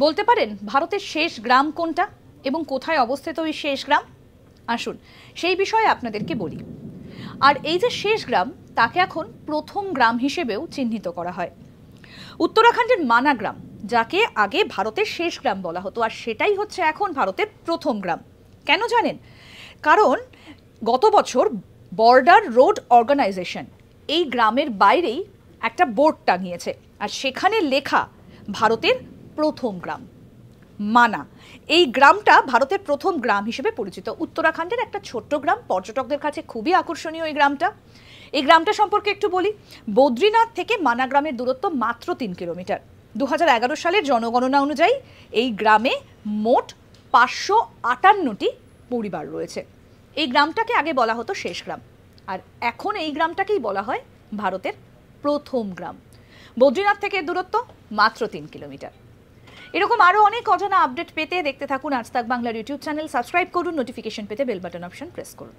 বলতে পারেন ভারতের শেষ গ্রাম কোনটা এবং কোথায় অবস্থিত ওই শেষ গ্রাম? আসুন সেই বিষয়ে আপনাদেরকে বলি। আর এই যে শেষ গ্রাম, তাকে এখন প্রথম গ্রাম হিসেবেও চিহ্নিত করা হয়। উত্তরাখণ্ডের মানা গ্রাম, যাকে আগে ভারতের শেষ গ্রাম বলা হতো, আর সেটাই হচ্ছে এখন ভারতের প্রথম গ্রাম। কেন জানেন? কারণ গত বছর বর্ডার রোড অর্গানাইজেশন এই গ্রামের বাইরেই একটা বোর্ড টাঙিয়েছে, আর সেখানে লেখা ভারতের প্রথম গ্রাম মানা। এই গ্রামটা ভারতের প্রথম গ্রাম হিসেবে পরিচিত। উত্তরাখণ্ডের একটা ছোট্ট গ্রাম, পর্যটকদের কাছে খুবই আকর্ষণীয় এই গ্রামটা। এই গ্রামটা সম্পর্কে একটু বলি। বদ্রীনাথ থেকে মানা গ্রামের দূরত্ব মাত্র 3 কিলোমিটার। 2011 সালের জনগণনা অনুযায়ী এই গ্রামে মোট 558টি পরিবার রয়েছে। এই গ্রামটাকে আগে বলা হতো শেষ গ্রাম, আর এখন এই গ্রামটাকেই বলা হয় ভারতের প্রথম গ্রাম। বদ্রীনাথ থেকে দূরত্ব মাত্র 3 কিলোমিটার। এরকম আরও অনেক অজানা আপডেট পেতে দেখতে থাকুন আজ তাক বাংলার ইউটিউব চ্যানেল। সাবস্ক্রাইব করুন, নোটিফিকেশন পেতে বেল বাটন অপশন প্রেস করুন।